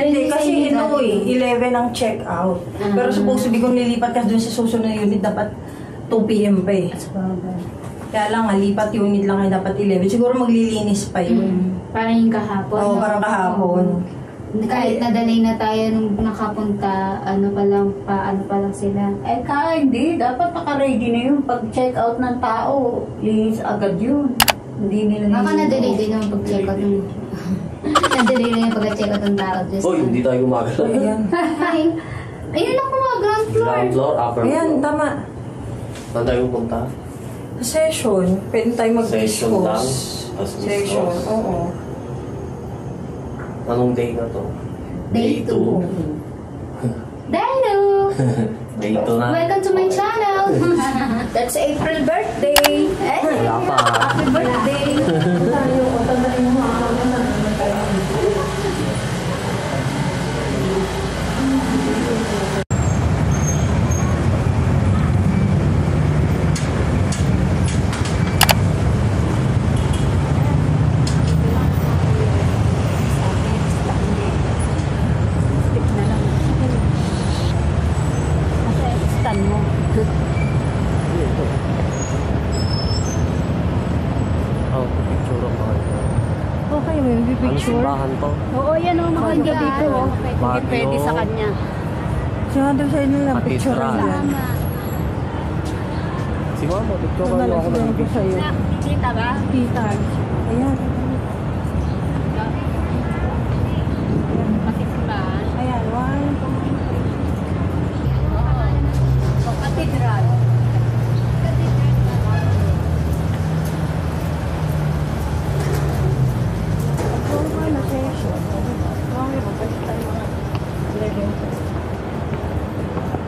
Hindi, kasi ito 11 ang check-out. Pero supposedly kung nilipat ka dun sa susunod na unit, dapat 2 PM pa eh. Kaya lang, lipat unit lang ay dapat 11. Siguro maglilinis pa yun. Parang yung kahapon. Oo, parang kahapon. Kahit nadalay na tayo nung nakapunta, ano pa lang sila. Eh hindi. Dapat naka-ready na yun. Pag check out ng tao, linis agad yun. Hindi nila Baka nadalay din yung pag-check out ng... nadalay na yung pag-check out ng tao. Uy, hindi tayo gumagalaw. Ayan. Ayun ako mga ground floor. Ground floor, upper floor. Ayan, tama. Saan tayo pupunta? Session. Pwede tayo mag-discuss. Session lang? Session, oo. Anong day na to? Day 2. Hello! Day 2 na. Welcome to my channel! That's April birthday. Wala pa. Happy birthday! Oh, picture ako. Okay, may Ano picture. simbahan to? Oo, yan o. Maganda dito. Baguio. Pwede sa kanya. Sinadal sa inyo lang picture Katedral. yan. Si Mama, picture ko Sinadal ako sa ng ko sa'yo. Kita ba? Kita. Ayan. Pakisimbahan. Ayan, 1, 2, Katedral.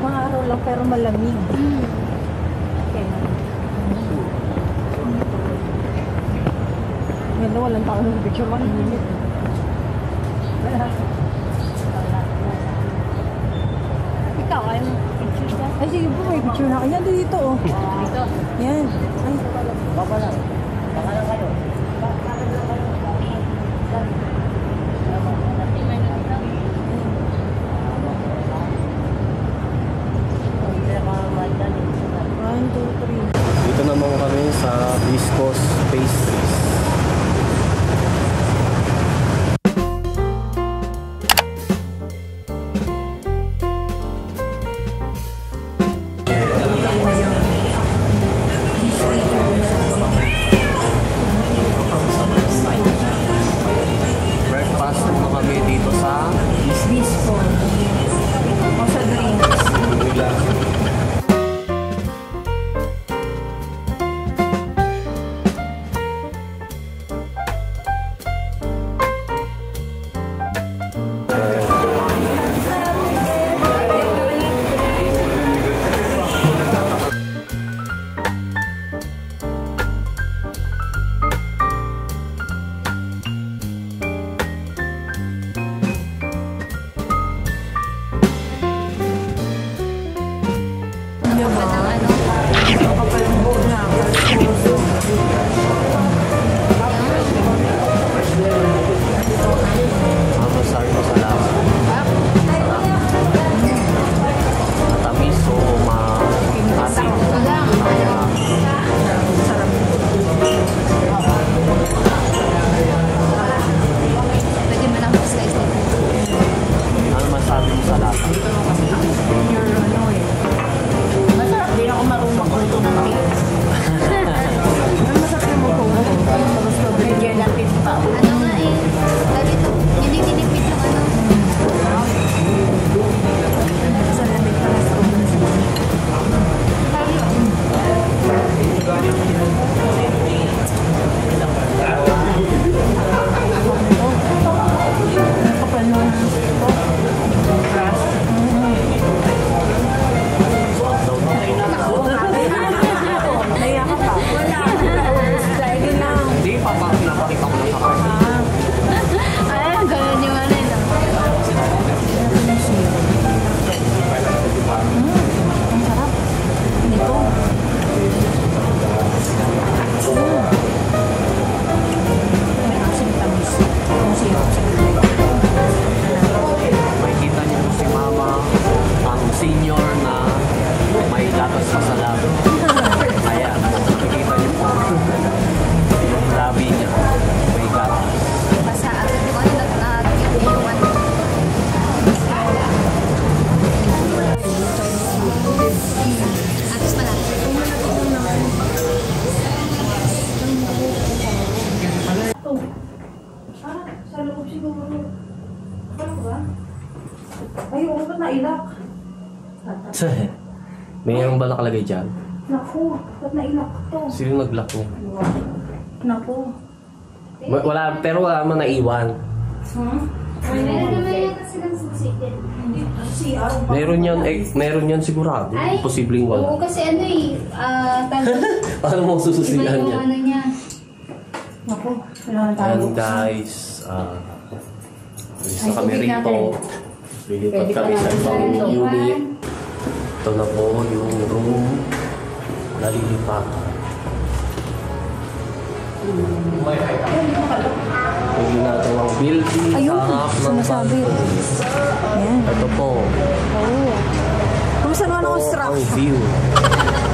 mga araw lang pero malamig. Ganda, walang tao ng picture. Mahinimit. Ikaw, ay picture ka? Ay, sige po, may picture na. Ayan, dito oh. Dito. Yan. Ay, Baba lang. Baka lang kayo. Dito naman kami sa Viscos Pastries. Breakfast naman kami dito sa disco. O sa drinks. Bigla. Masarap mo sa lasa. Matamis o maasim. Pwede mo lang slice nito. Ano masabi mo sa lasa? Masarap din. Ay, oo, ba't nailak? Mayroon ba nakalagay dyan? Naku, ba't nailak to? Sino nag-lock niya? Naku. Wala, pero wala man naiwan. Meron naman yata silang susitin. CR. Meron yan sigurado. Ay, Posibleng Oo, wala. kasi ano eh, Paano mo iba sususilan yung niya? ano niya. Naku, kailangan tayo. And guys, alis na kami tubig rito. natin. Lilipat Pwede kami pa sa natin ibang sa unit. Ito na po yung room na lilipatan. Yung ginagawang building Ayun, sa harap ng sinasabi. balcony. Ayan. Ito po, Oo. Kumusta naman ang ang construction? view.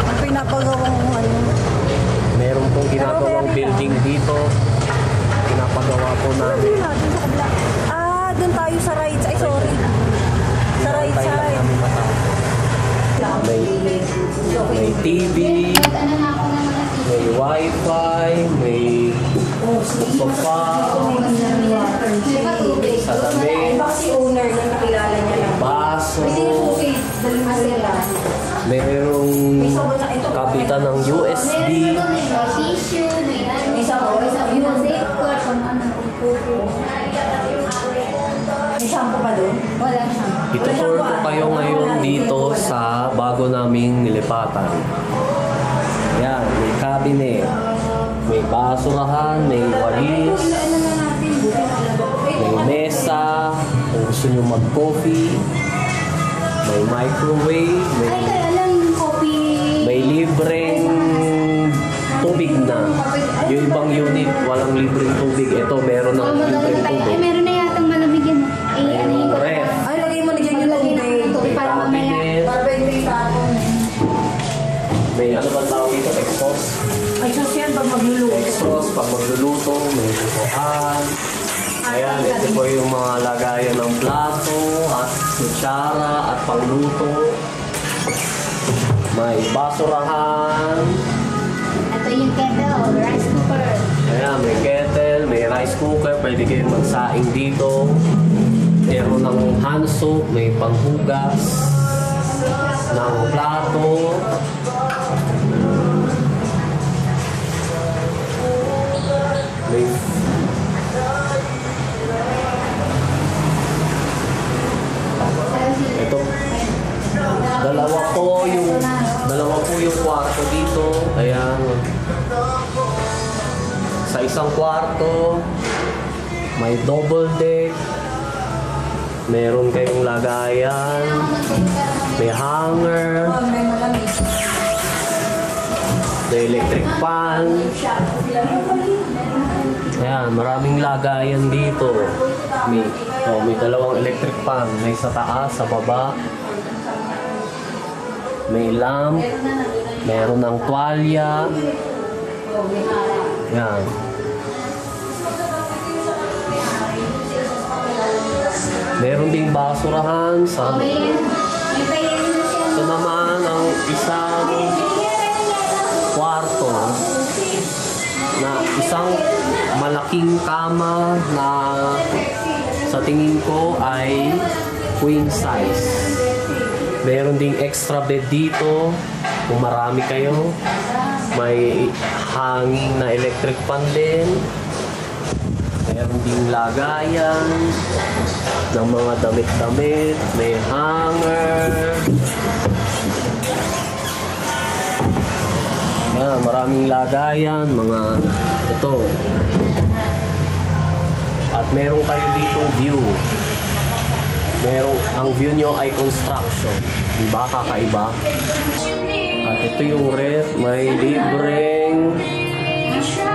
Ang pinapagawang ano. Meron pong ginagawang building dito. Pinapagawa po namin. Natin sa kabila. Ah, doon tayo sa right side. Ay, sorry. Sa right Tayo lang side. namin matapos. May TV, Ano na ako ng mga may wifi, may sofa, salamin, Baka si owner na nakilala niya lang. baso, May sinususi. Dali mo sila. merong kabitan ng USB, Meron doon eh, may tissue, may ano, may safeguard, kung ano, kung pupo. May shampoo pa doon? Wala siya. Itutur ko kayo ngayon dito sa bago naming nilipatan. Yan, may cabinet, may basurahan, may walis, may mesa, kung gusto nyo mag-coffee, may microwave, Ay, kaya lang yung coffee. may libreng tubig na. Yung ibang unit, walang libreng tubig. Ito, meron ng libreng Ay, tubig. meron na yatang malamig yan. Ay, ano yung Ref, Ay, lagay mo na dyan yung Lagay na tubig. ng tubig para mamaya. cabinet, Para pwede yung tapon. may ano ba tawag dito? Exhaust. Ay, sus yan pag magluluto. Exhaust, pag magluluto, may bukuhan. Ayan, ito po yung mga lagayan ng plato at kutsara at pangluto. May basurahan. Ito yung kettle, rice cooker. Ayan, may kettle, may rice cooker. Pwede kayo magsaing dito. Meron ng hand soap, may panghugas ng plato. May ito, dalawa po yung kwarto dito. Ayan. Sa isang kwarto, may double deck. Meron kayong lagayan. May hanger. May malamig. May electric fan. Ayan, maraming lagayan dito. May dalawang electric fan. May sa taas, sa baba. May lamp. Meron ng tuwalya. Ayan. Meron ding basurahan sa May payan na siya. ito naman ang isang kwarto na isang malaking kama na sa tingin ko ay queen size. Meron ding extra bed dito kung marami kayo. May hanging na electric fan din. Meron ding lagayan ng mga damit-damit. May hanger. Yan, maraming lagayan, mga ito. At meron kayo ditong view. Ang view nyo ay construction. Diba? Kakaiba. At ito yung ref. May libreng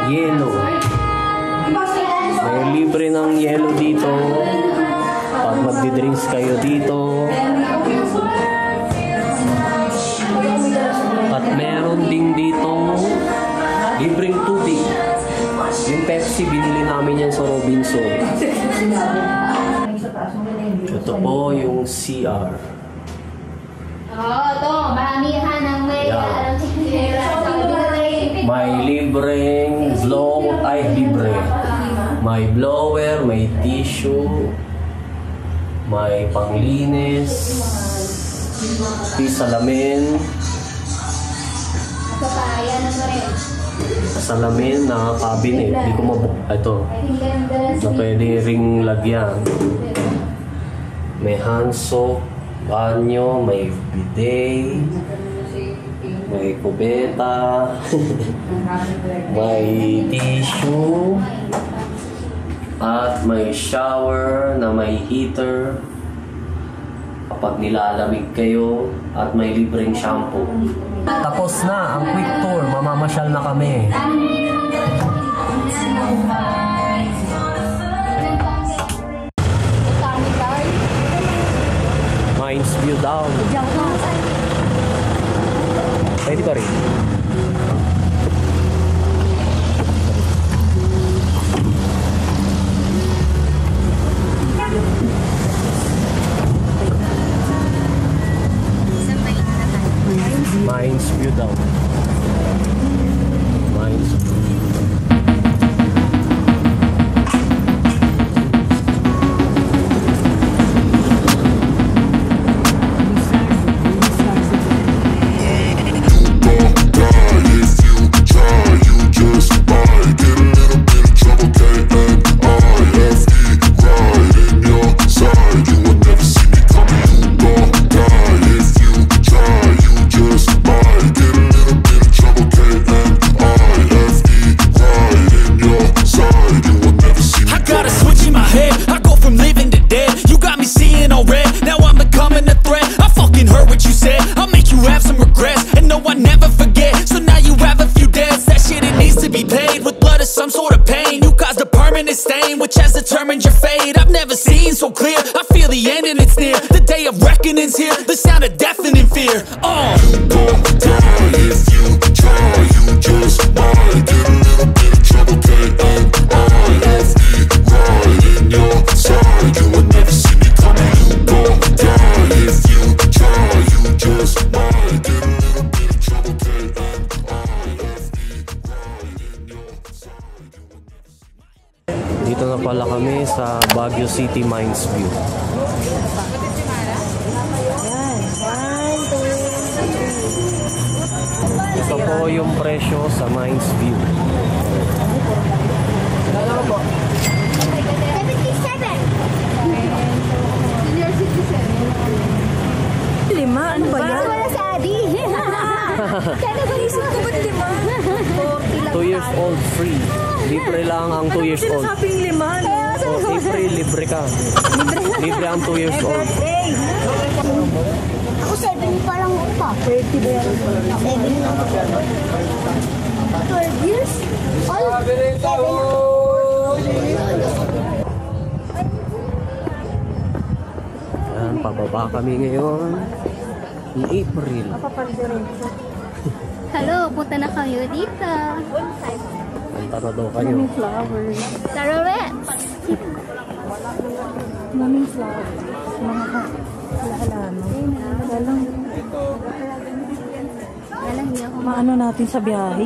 yellow. May libre ng yellow dito. Pag magdi-drinks kayo dito. At meron ding dito libreng tubig. Yung Pepsi, binili namin yan sa Robinson. Ito po yung CR. Oo, ito. Maramihan ang may Yeah. alam. May libreng libre. May blower, may tissue. may panglinis, salamin, salamin na cabinet, hindi ko ito, na pwede ring lagyan. May hand soap, banyo, may bidet, may kubeta, may tissue, at may shower na may heater kapag nilalamig kayo, at may libreng shampoo. Tapos na ang quick tour, mamamasyal na kami. Mines View daw. Pwede pa rin. Mines View daw. Mines View. Determined your fate, I've never seen so clear. I feel the end and it's near. The day of reckoning's here. The sound of deafening fear. You gon' die if you try. You just might get a little bit of trouble. K-N-I-F-E, right in your side. You will never see me coming. You gon' die if you try. You just might get a little bit of trouble. K-N-I-F-E, right in your side. You will never see me. Dito na pala kami sa Baguio City Mines View. Ito po yung presyo sa Mines View. 77. 5? Ano ba yan? Wala sa Adi. Kaya ba isip ko ba't 5? 2 years old free. Libre lang ang 2 years old. Sinasabing 5. So, libre ka. Libre ang 2 years old. Ako 7 pa lang pa. 30 ba yan? 7 lang. 12 years? All 7. Ayan, pababa kami ngayon. In April. Hello, punta na kayo dito. Punta na daw kayo. Tarawets! Daming flowers. Mga halahala-no. Maano natin sa biyahe?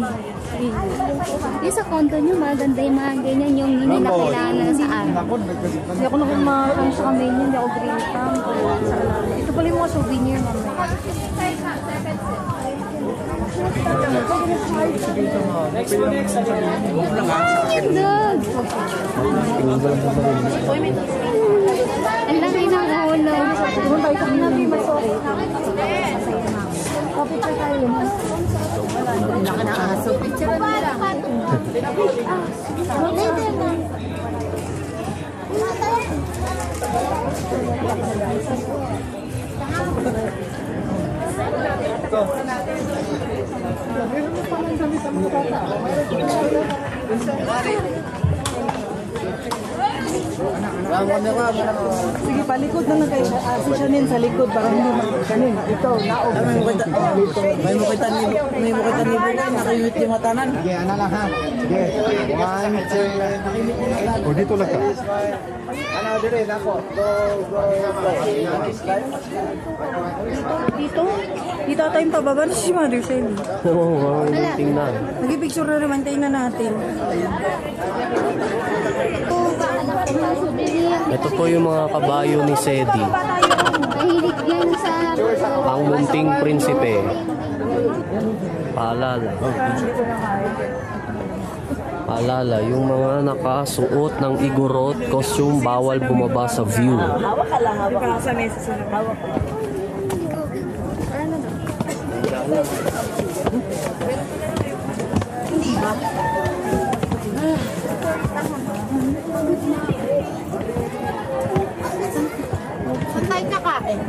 Yung sa condo nyo, maganda yung mga ganyan yung hindi na kailangan na sa araw. Hindi ako nakumakaan sa kamay niya. Hindi ako green thumb. Ito pala yung mga souvenir, mama. Dog! Ang laki ng ulo. Kapit tayo. Laki na aso. Picture na lang. Sige, palikod na kayo. Si Shanin sa likod. Parang Shanin, ikaw, naog. May mukita ni Bukan, nakimit yung matanan. Sige, ano lang ha. Sige, 1, 2. O, dito lang ka. Ano, dire, ako. Go. Dito? Dito tayong pababa na si Mother Sally. Oo, tingnan. Nag-picture na naman tayo na natin. Ito po yung mga kabayo ni Sedi. Mahilig yan sa... Ang munting prinsipe. Paalala. Paalala, yung mga nakasuot ng igorot, costume, bawal bumaba sa view. Santay ka kain.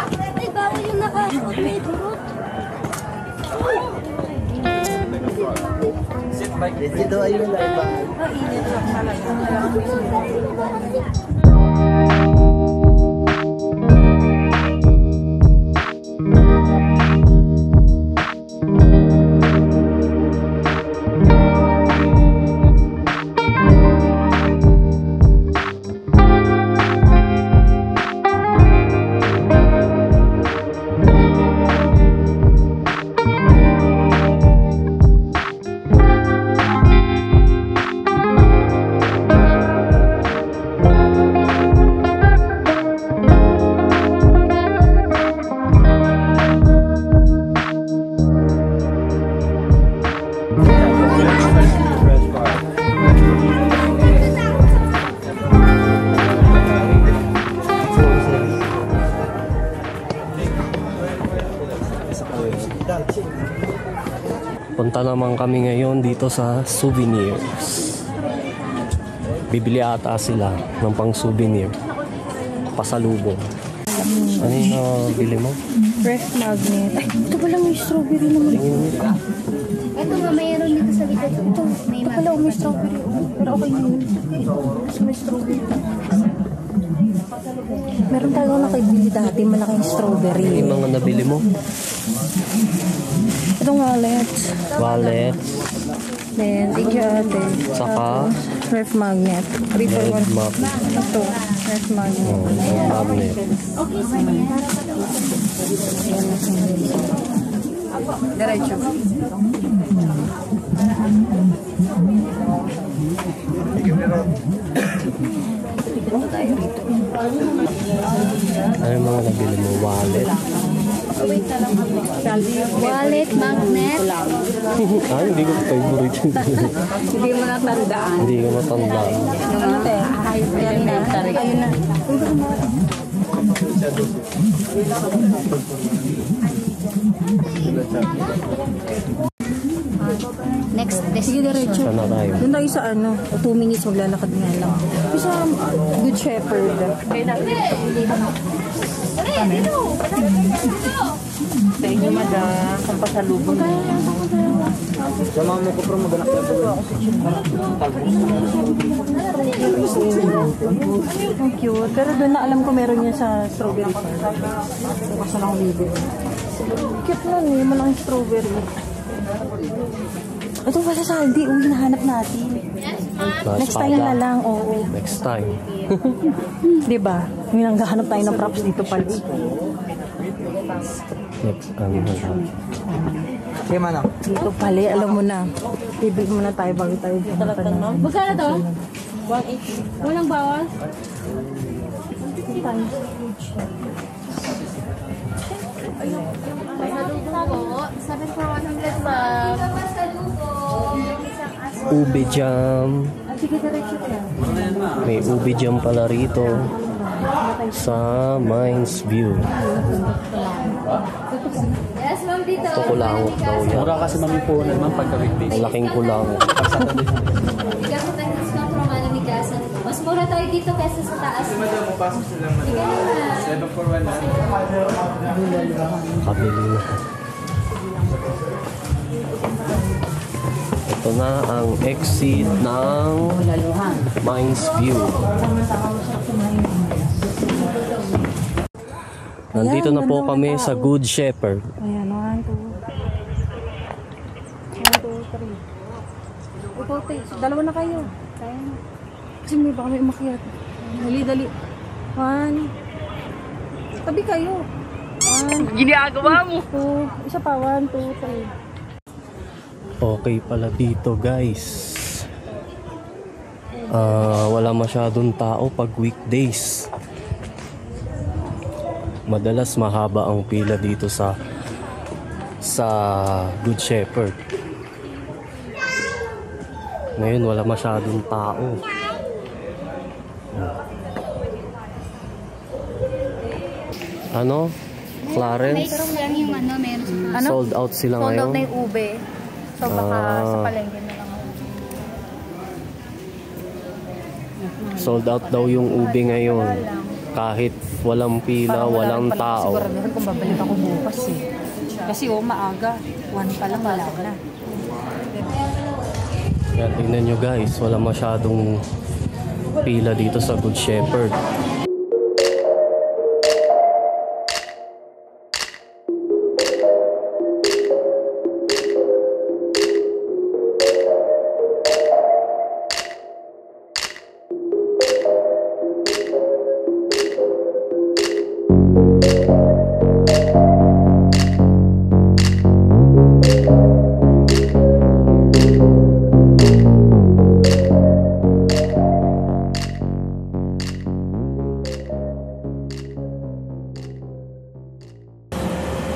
Ay, bawal yung naka-may durot. Dito ayun na iba. Punta naman kami ngayon dito sa souvenirs. Bibili ata sila ng pang souvenir. Pasalubong. Ano yung bili mo? Fresh magnet. Ay, ito pala may strawberry naman. Ito nga, mayroon dito sa likod. Ito, may Wala, may strawberry. Pero okay na yun. Mas may strawberry. Meron talaga nakibili dati, malaking strawberry. Yung mga nabili mo? Itong wallet. Wallet. Then, igyate. Saka Ref magnet. 3 for 1. map. Ito, ref magnet. Oh, yung magnet. Diretso. Ano yung mga nabili mo? Wallet? wallet, magnet. Ay, hindi ko favorite. Hindi mo natandaan. Hindi ko matandaan. Ano te? Ayun na. Ayun na. Next Sige, destination. diretso. Saan na tayo? Doon tayo sa ano, 2 minutes maglalakad nga lang. Sa Good Shepherd. Thank you, madam. Ang pasalubong mo. Sama mo ko pro maganak na ito. Ang cute. Pero doon na alam ko meron yan sa strawberry farm. Kasi na akong bibig. Cute nun eh, malaking strawberry. Ito pa sa Saldi, uwi nahanap natin. Next time na lang, oo. Next time. Diba? Yung nanggahanap tayo ng props dito pala. Next ano na lang. Sige man ah. Dito pala, alam mo na. Bibig muna tayo bago tayo. Magkano to? 180. Walang bawas? Sabi for 100 ba? Ube jam. Sige, diretso ka. May ube jam pala rito. Sa Mines View. Yes, ma'am, dito. Ito kulangot daw yan. Mura kasi mamipunan man pagka-weekday. Malaking kulangot. Bigas tayo discount from ano ni Gasan. Mas mura tayo dito kaysa sa taas. Kabili na. Ito na ang exit ng Mines View. Nandito na po kami sa Good Shepherd. Ayan, 1, 2. 1, 2, 3. Ikaw, te. Dalawa na kayo. Kaya na. Kasi may baka may umakyat. Dali, dali. 1. Tabi kayo. 1. Ginagawa mo. 2. Isa pa. 1, 2, 3. Okay pala dito guys. Wala masyadong tao pag weekdays. Madalas mahaba ang pila dito sa Good Shepherd. Ngayon wala masyadong tao. Ano? Clarence? Mayroon lang yung meron. Sold out sila Sold ngayon. out na yung ube. So baka sa palengke na lang. Sold out daw yung ube ngayon. Kahit walang pila, walang tao. Siguraduhan kung babalik ako bukas eh. Kasi maaga. 1 pa lang wala na. Yan, tingnan nyo guys, wala masyadong pila dito sa Good Shepherd.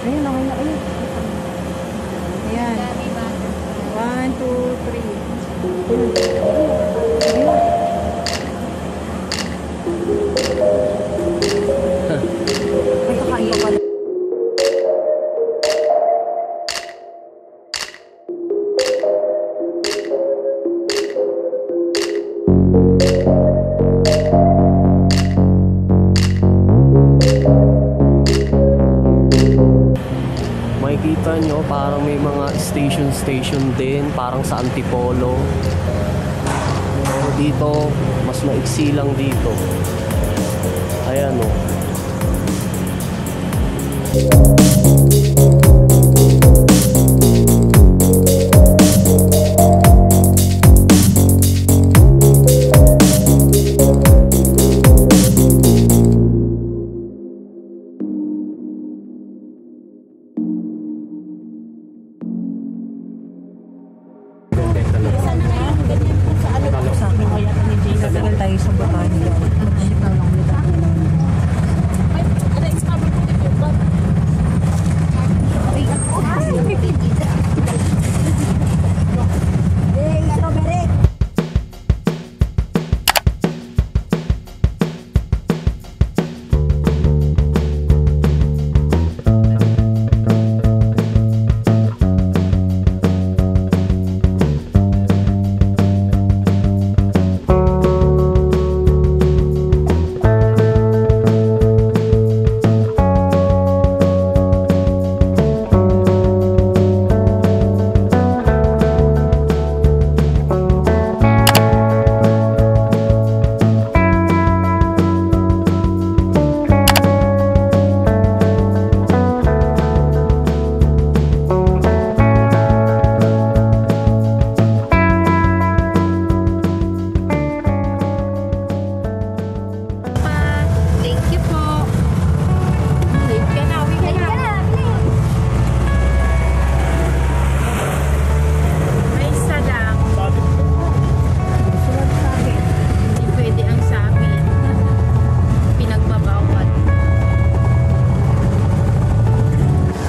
Ayun, okay na ulit. Ayan. 1, 2, 3. Ay, kakain pa pala. Makikita nyo parang may mga station din, parang sa Antipolo. Pero dito mas maiksi lang dito. Ayan o. Tagal tayo sa Botania. Mag-ship na lang nila.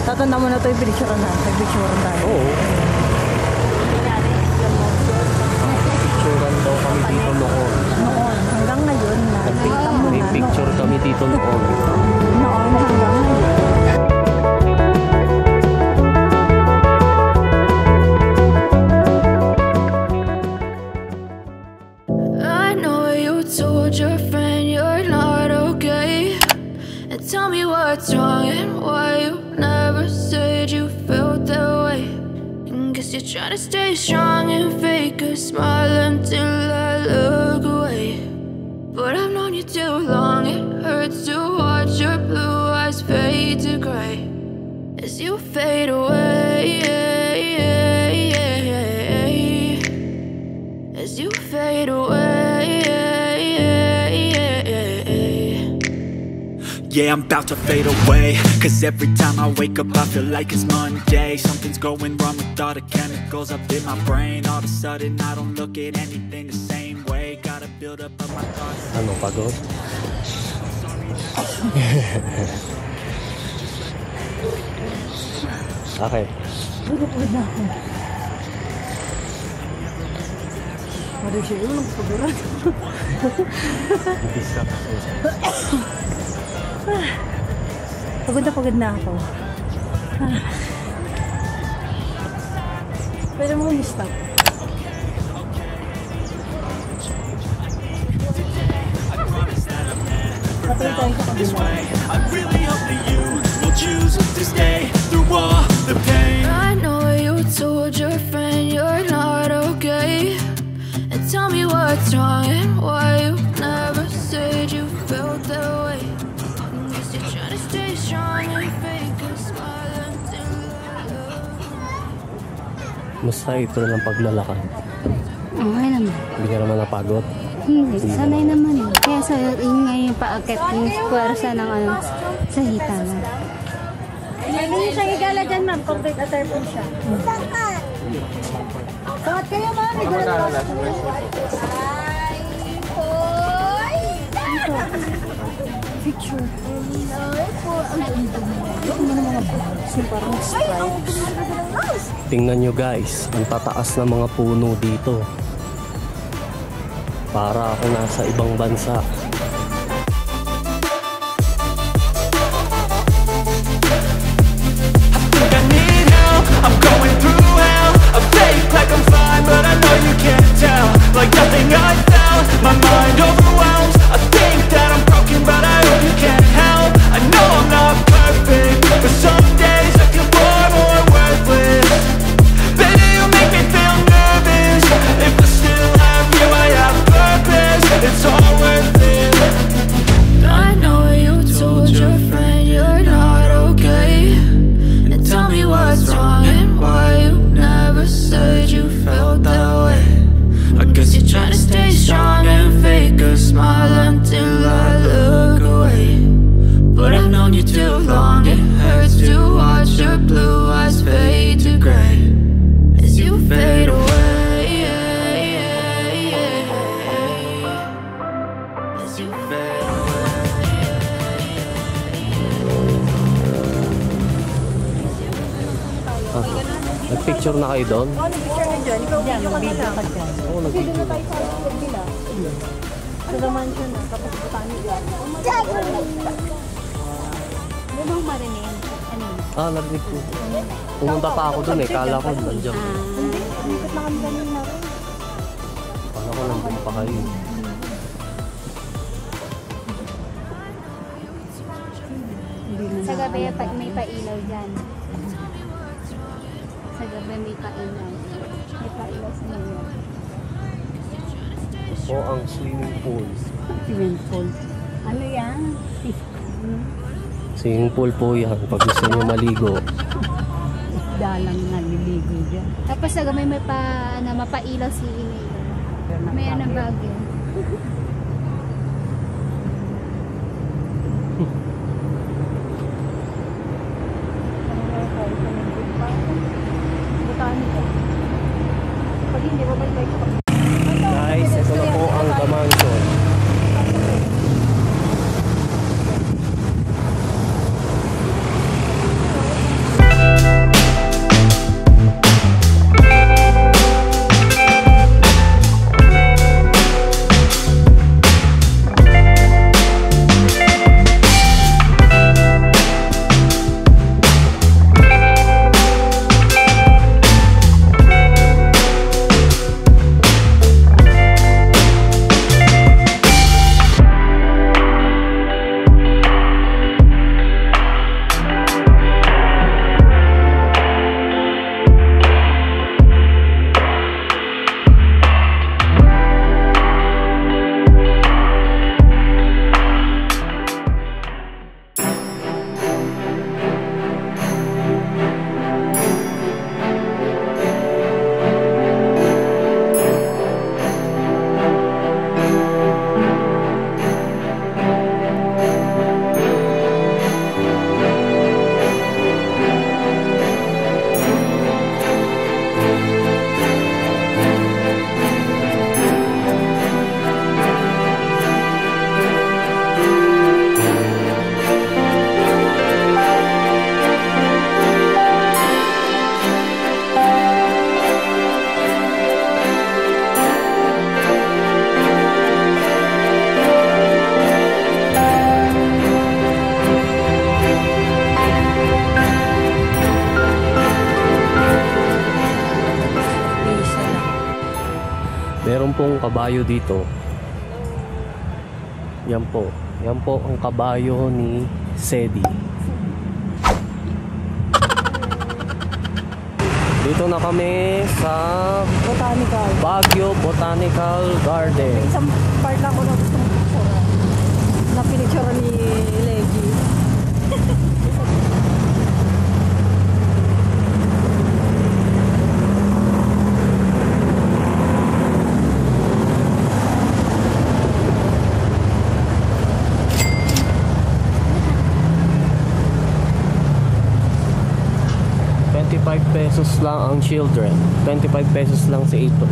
Tatanda mo na ito yung pinicturean natin. Picturean tayo. Oo. Picturean daw kami dito noon. Noon. Hanggang ngayon. Nakita mo May na. picture kami dito noon. Noon hanggang ngayon. I know you told your friend you're not okay, and tell me what's wrong and why you never said you felt that way. And guess you're trying to stay strong and fake a smile until I look away. But I've known you too long, it hurts to watch your blue eyes fade to gray as you fade away. As you fade away. yeah, I'm about to fade away. Cause every time I wake up I feel like it's Monday. Something's going wrong with all the chemicals up in my brain. All of a sudden I don't look at anything the same way. Gotta build up my thoughts. Ano, pagod? Okay. Pagod na ako. Mari siya yung magpaguran. Pagod na ako. Pwede mo stop. Patay tayo sa kabila. I really hope that you will choose to stay through all the pain. I know you told your friend you're not okay, and tell me what's wrong and why you never said you felt that way. Guess you're trying to stay strong and fake a smile until I love. Musta ito ng paglalakad? Okay naman. Hindi ka naman napagod? Hindi, sanay naman eh. Kaya sa yun nga yung paakit, yung puwersa ng ano, sa hitangan. Hindi niyo siya igala dyan, ma'am. Complete attire po siya. Sangat kayo, ma'am. Igala po. Picture. Tingnan nyo guys, ang tataas ng mga puno dito. Para ako nasa ibang bansa. I need help, I'm going through hell. I fake like I'm fine, but I know you can't tell. Like nothing I felt, my mind overwhelms. I think that I'm broken, but I hope you can't help. I know I'm not perfect, but some days I feel far more worthless. Baby, you make me feel nervous. If I still have you, I have purpose. It's all worth it. I know you told your friend you're not okay, and tell me what's wrong and why you never said you felt that way. I guess you're trying to stay strong and fake a smile until I look away. But I've known you too long, it hurts to watch your blue eyes fade to gray as you fade away. As you fade Nag-picture na kayo doon? Oo, nag-picture na dyan. Ikaw, video ka na lang. Oo, Pwede na tayo sa kabila. Sa the mansion na, tapos butaan niyo dyan. Ano bang marinig? Ano? Narinig ko. Pumunta pa ako doon eh, kala ko nandiyan. Hindi, umikot na kami kanina. Kala ko nandun pa kayo. Sa gabi may pailaw dyan. Sa gabi may pailaw. May pailaw sa ngayon. O ang swimming pool. Swimming pool. Ano yan? Swimming pool po yan. Pag gusto nyo maligo. Isda lang naliligo dyan. Tapos sa gabi may mapailaw si Inay. May anong bagay. Pag hindi, babalik tayo. Guys, ito na po ang Kamansion. yung kabayo dito. Yan po. Yan po ang kabayo ni Sedi. Dito na kami sa Baguio Botanical Garden. Isang part lang ko na gusto mong picture. Na pinicture ni Leggy. ₱25 lang ang children. 25 pesos lang si April.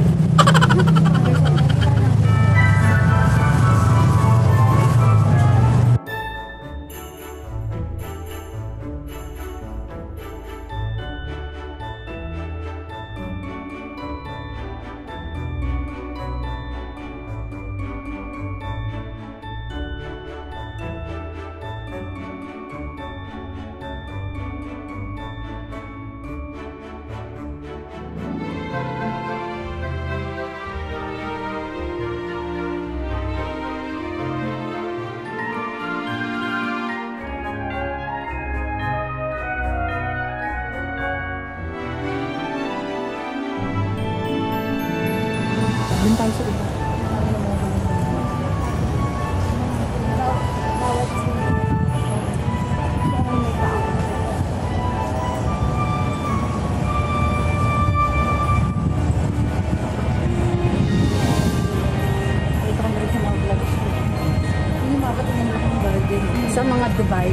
Sa mga Dubai,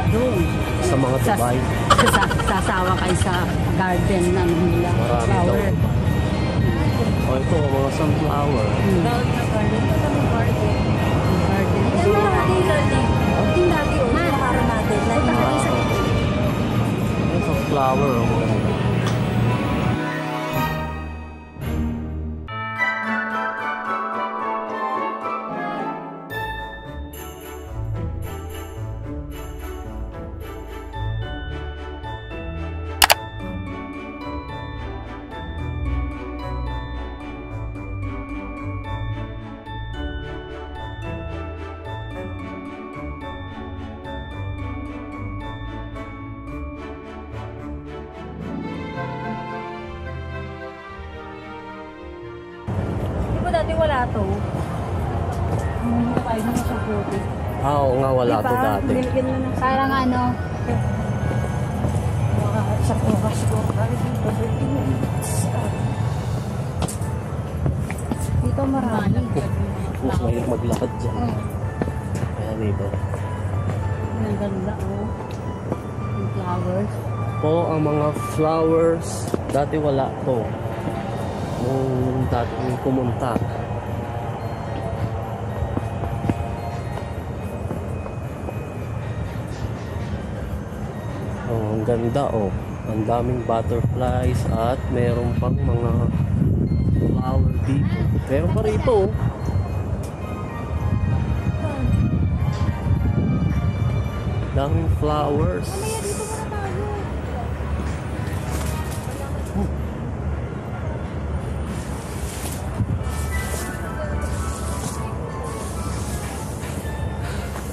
doon. Sa mga Dubai. Sasawa kayo sa garden ng nila. Marami Flower. daw. Oh, ito, mga sunflower. Sunflower. Dati wala to. Tayo na sa puti. Oo nga, wala to dati. Binigyan mo ng Parang ano, sa oras ko. Dito marami. Mas mahilig maglakad dyan. Kaya dito. Ang ganda, oh. Yung flowers. Po ang mga flowers. Dati wala to. Nung dati pumunta. Oh, ang ganda oh. Ang daming butterflies at meron pang mga flower dito. Meron pa rito oh. Daming flowers.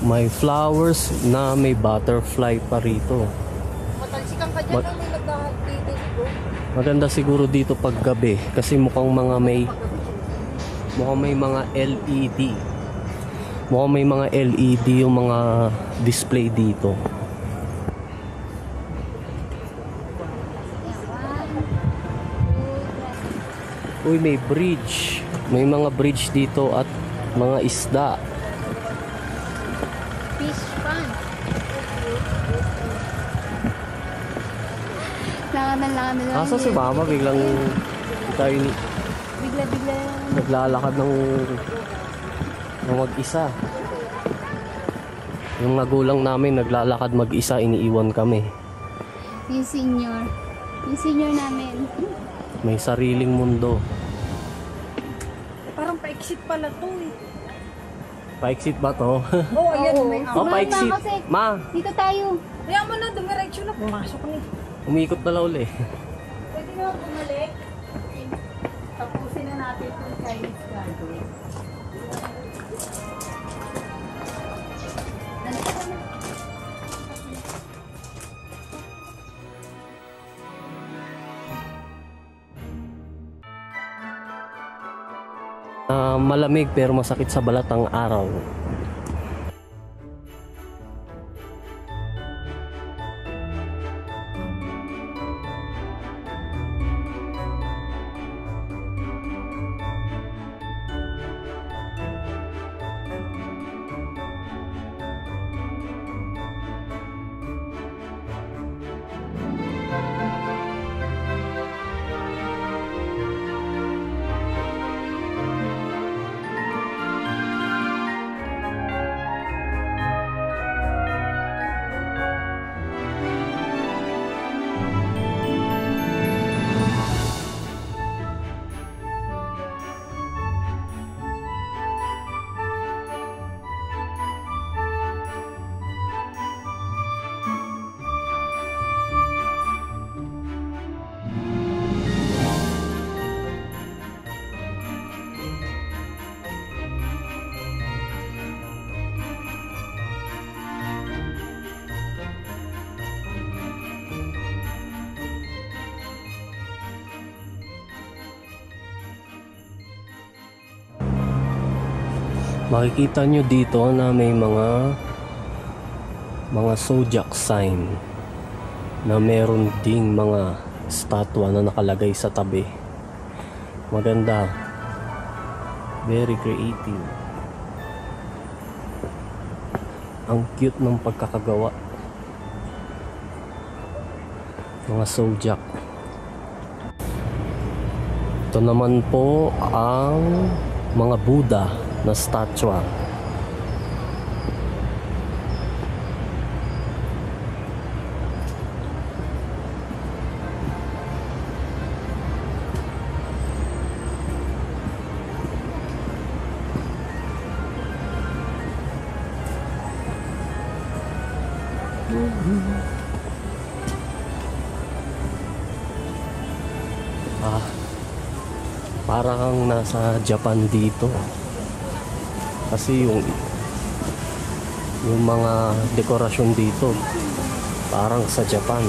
May flowers na may butterfly pa rito. Matalsikan ka dyan may nagdahat dito. Maganda siguro dito pag gabi kasi mukhang may mga LED. Mukhang may mga LED yung mga display dito. Uy, may bridge. May mga bridge dito at mga isda. fish pond. Langaman lang. Asa si Mama biglang tayo Bigla-bigla. naglalakad ng mag-isa. Yung magulang namin naglalakad mag-isa, iniiwan kami. Yung senior. Yung senior namin. May sariling mundo. Parang pa-exit pala to eh. Pa-exit ba to? Oo, ayan. May Oh, pa-exit. kasi. Ma, Dito tayo. Kaya mo na, dumiretso na. Pumasok na eh. umikot na lang uli. Pwede naman bumalik. Tapusin na natin itong Chinese class. Malamig pero masakit sa balat ang araw. Makikita nyo dito na may mga zodiac sign na meron ding mga statwa na nakalagay sa tabi. Maganda, very creative. Ang cute ng pagkakagawa. Mga zodiac. Ito naman po ang mga Buddha na statwa. Para kang nasa Japan dito. Kasi yung mga dekorasyon dito parang sa Japan.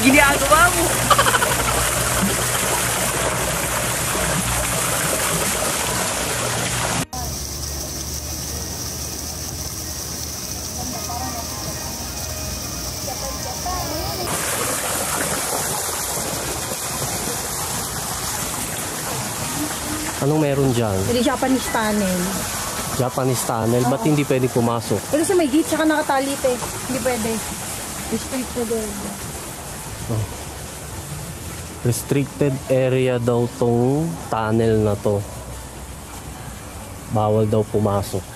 Ginagawa mo. Anong meron dyan? Hindi Japanese tunnel. Japanese tunnel? Ba't hindi pwede pumasok? Kasi may gate tsaka nakatalit eh. Hindi pwede. Restricted area. Oh. Restricted area daw tong tunnel na to. Bawal daw pumasok.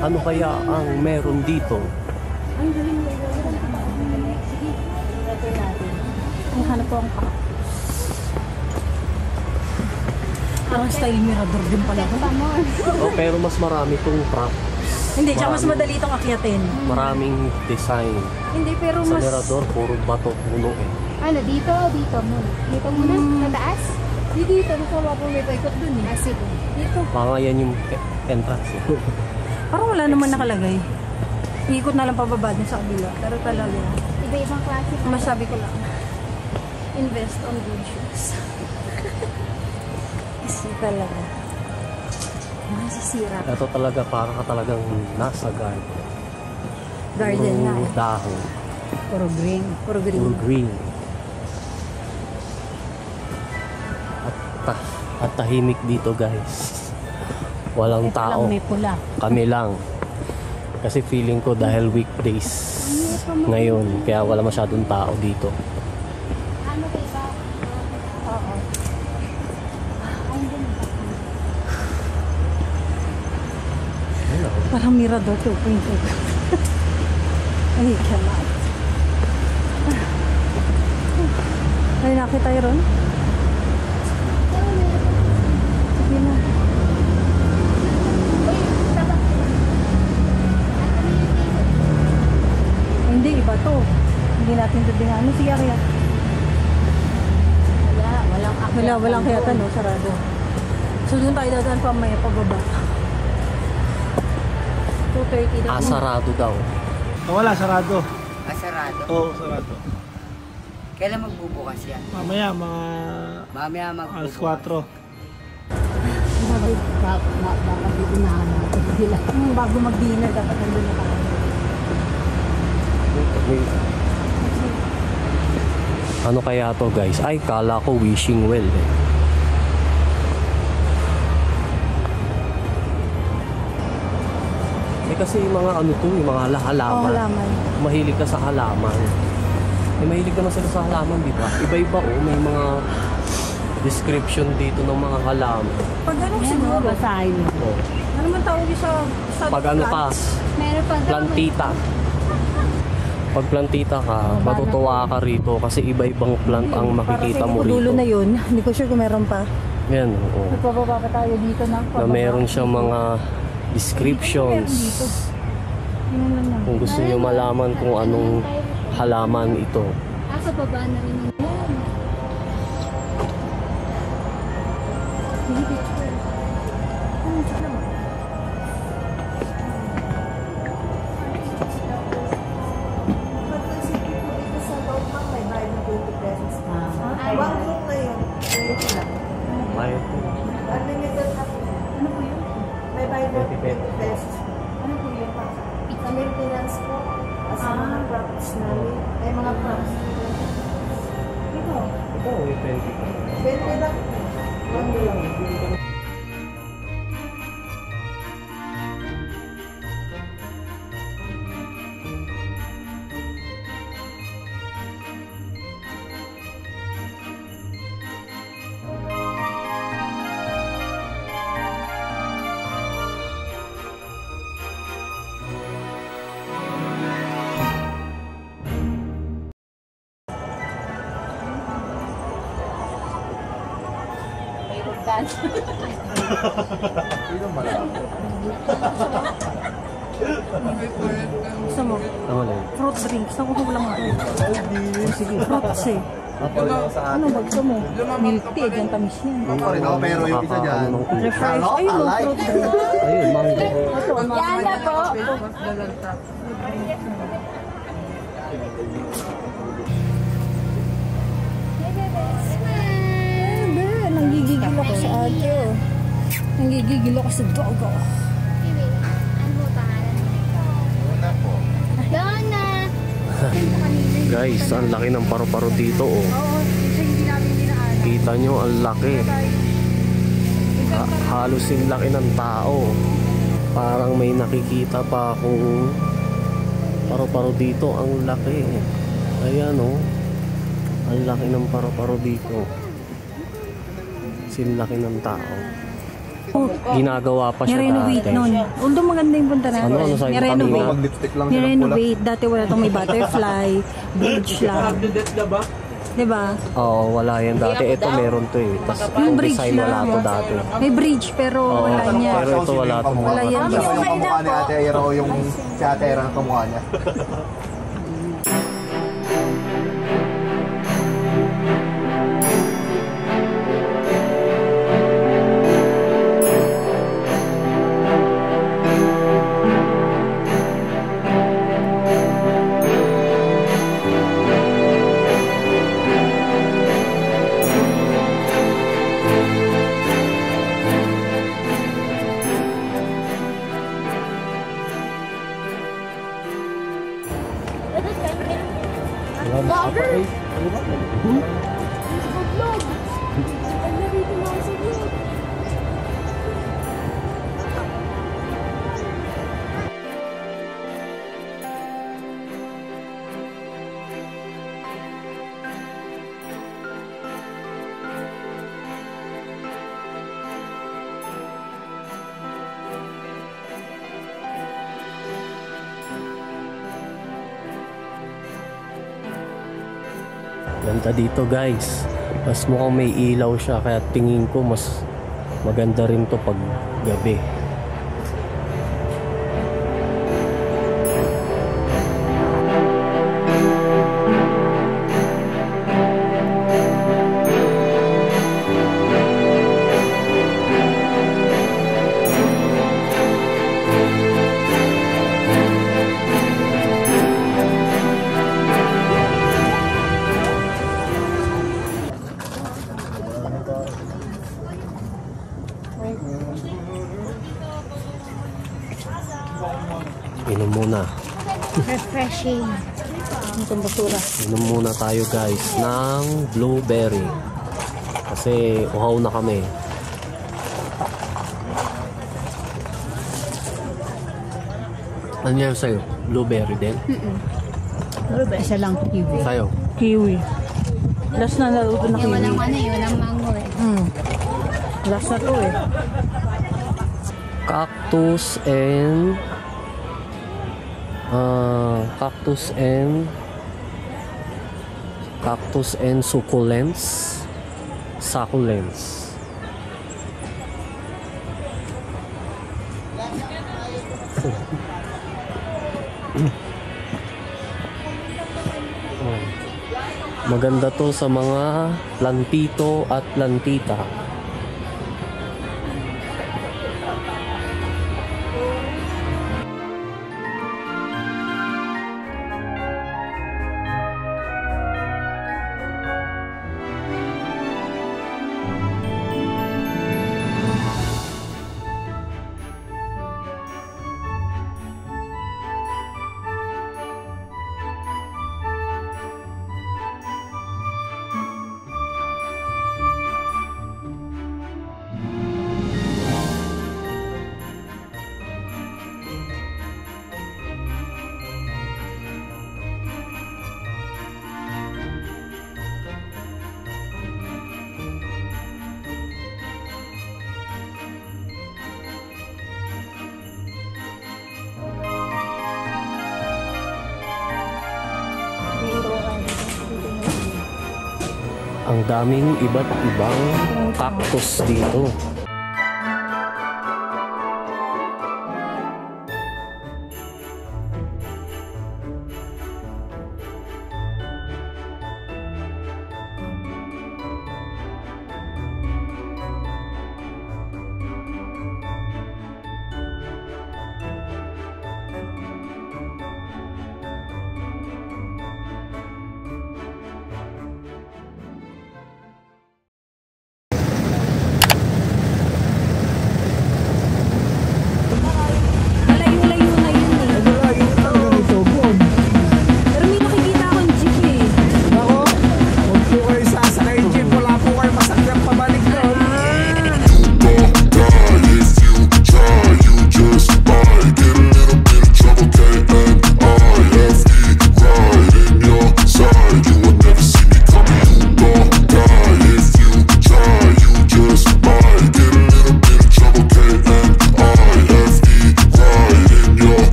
Ano kaya ang meron dito? Ang hanap po ang parang style mirador din pala. Oh, pero mas marami itong prop. Hindi, tsaka mas madali itong akyatin. Maraming design. Hindi, pero Sa mas... mirador, puro bato, puno eh. Ano, dito muna. Dito muna, sa taas. Dito, nakawa po may paikot dun eh. Sige. Dito. Baka yan yung entrance. Parang wala naman nakalagay. Iikot na lang pababa din sa kabila. Pero talaga, Iba-ibang klase. masabi ko lang, invest on good shoes. Kasi talaga, masisira. Ito talaga, para ka talagang nasa garden. Garden na Puro eh. dahon. Puro green. Puro green. Puro green. At tahimik dito guys. Walang tao. May pula. Kami lang. Kasi feeling ko dahil weekdays ngayon, kaya wala masyadong tao dito. Ano ba iba? Oo. Parang Mirador 2.0. Ay, cannot. Ay, nakita tayo ron? Sige na. Ay, hindi, iba to. Hindi natin ito din. Ano si Arya? Walang kaya no, sarado. So doon tayo dadaan pa may pababa. 2:30 daw. Sarado daw. Wala, sarado. Sarado? Oo, sarado. Kailan magbubukas yan? Mamaya, Mamaya alas magbubukas. 4. Bago mag-dinner, dapat nandun na tayo. Ano kaya to guys? Ay, kala ko wishing well eh. Kasi mga ano to, yung mga halaman. Halaman. Mahilig ka sa halaman. Mahilig naman sila sa halaman, di ba? Iba-iba may mga description dito ng mga halaman. Pag anong siguro? Basahin mo. Oh. Ano man tawag sa Pag ano ka, Meron pa daw. plantita. Pag plantita ka, matutuwa ka rito kasi iba-ibang plant ang makikita mo rito. Dulo na yun. Hindi ko sure kung meron pa. Yan, oo. Nagpababa pa tayo dito ng Na meron siyang mga descriptions. Kung gusto niyo malaman kung anong halaman ito. Sa baba na rin yun. May Unlimited na po. Ano po yun? May bayad na 20 pesos. Ano po yun? Sa maintenance po. Sa mga props namin. Ay, mga props. Ito. ito, 20. 20 lang. 1 lang. Gusto mo? Tama lang. Fruit drinks. Nakuha ko lang ako. Sige, fruits eh. Ano ba gusto mo? Milk tea, dyan tamis yan. Pero yung isa dyan. Refresh. Ayun, no, fruit drink. Ayun, mango. Yan na po. Nanggigigil ako sa ate. Nanggigigil ako sa dogo. Donna! Guys, ang laki ng paru-paro dito oh. Kita nyo, ang laki. Halos yung laki ng tao. Parang may nakikita pa akong paru-paro dito. Ang laki. Ayan oh. Ang laki ng paru-paro dito. Sinlaki ng tao. Ginagawa pa siya Ni-renovate dati. nun. Although maganda yung punta natin. Ano sabi mo Ni-renovate. kanina? Ni-renovate. Dati wala itong may butterfly, bridge lang. Diba? Oo, wala yan dati. Ito meron to eh. Tapos Yung yung bridge design wala lang. to dati. May bridge pero Oo, wala niya. pero ito wala to. Wala yan. Yung kamukha ni Ate Aira o yung si Ate Aira ang kamukha niya. Ganda dito guys. Mas mukhang may ilaw siya, kaya tingin ko mas maganda rin to pag gabi. Inom muna. Refreshing. Itong basura. Inom muna tayo guys ng blueberry. Kasi uhaw na kami. Ano yan sa'yo? Blueberry din? Isa lang kiwi. Sa'yo? Kiwi. Last na naluto na Yung kiwi. walang ano, yung walang mango eh. Last na to eh. Cactus and succulents. Maganda to sa mga plantito at plantita. Ang daming iba't ibang cactus dito.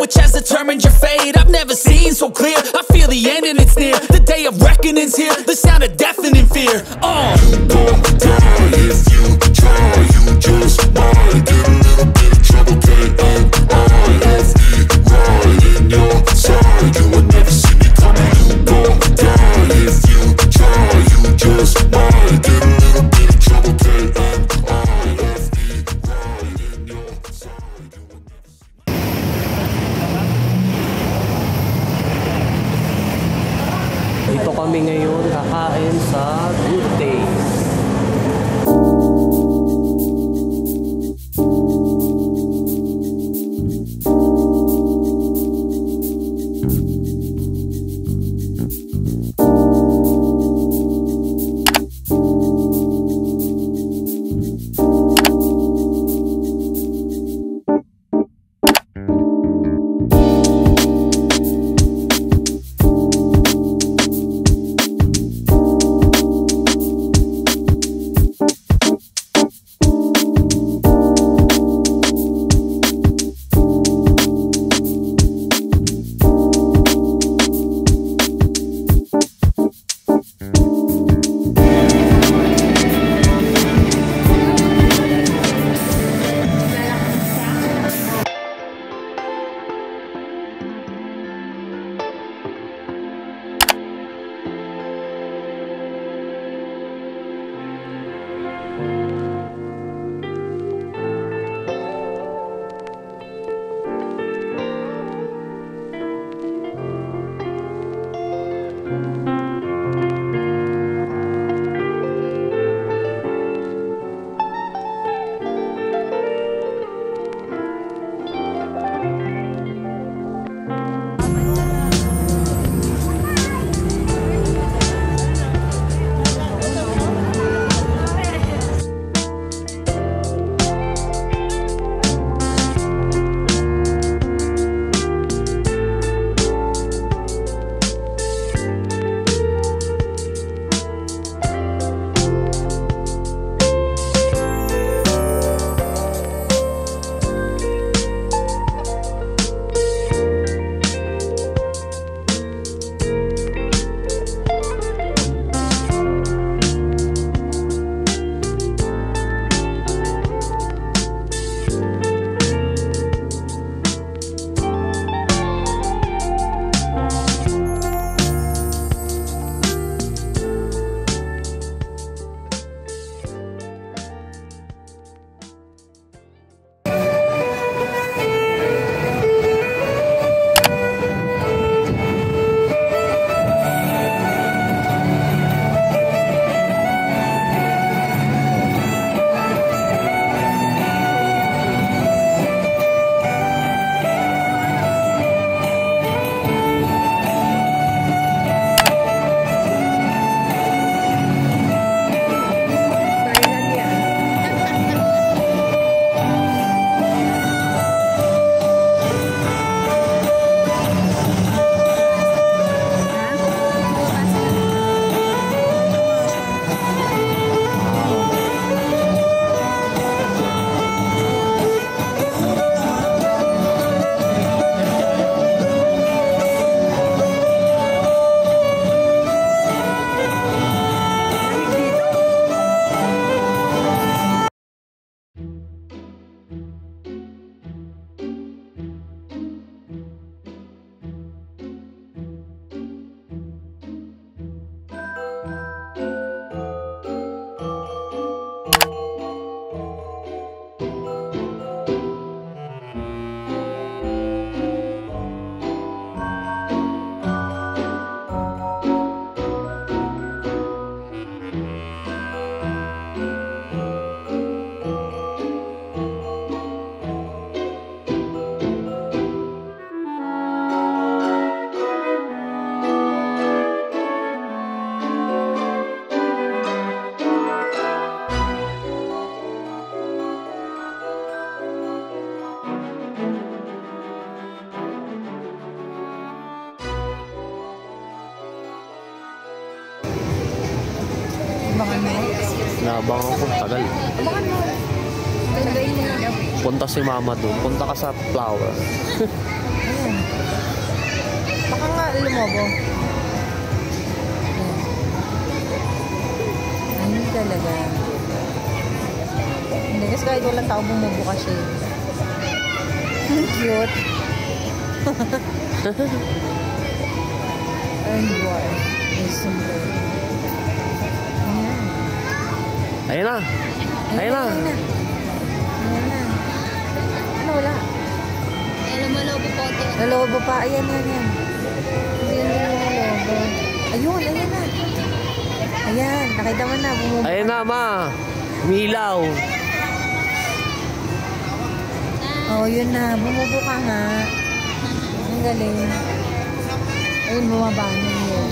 Which has determined your fate. I've never seen so clear. I feel the end and it's near. The day of reckoning's here. The sound of deafening fear. You won't die if you try. You just might get a little bit of trouble. K-N-I-F-E, right in your side. You will never see me coming. You won't die if you try. You just might get a little bit of trouble. K-N-I-F-E, right in your side. You will never see me. Dito kami ngayon kakain sa Good Day. Naabangan ko, tagal. Abangan mo. Talagayin mo na. Punta si mama doon. Punta ka sa flower. Ayan. Baka nga lumobo. Ayan. Ayun talaga. Hindi, kasi kahit walang tao bumubuka siya. Cute. Ayun, boy. Ayan na. Ayan na. Ayan na. Ano wala? Lumalobo po ito. Nalobo pa. Ayan. Ayan na nalobo. Ayun na. Ayan, nakita mo na. Bumubuka. Ayan na, ma. Milaw. Oh, yun na. Bumubuka nga. Ang galing. Ayun, bumaba na yun.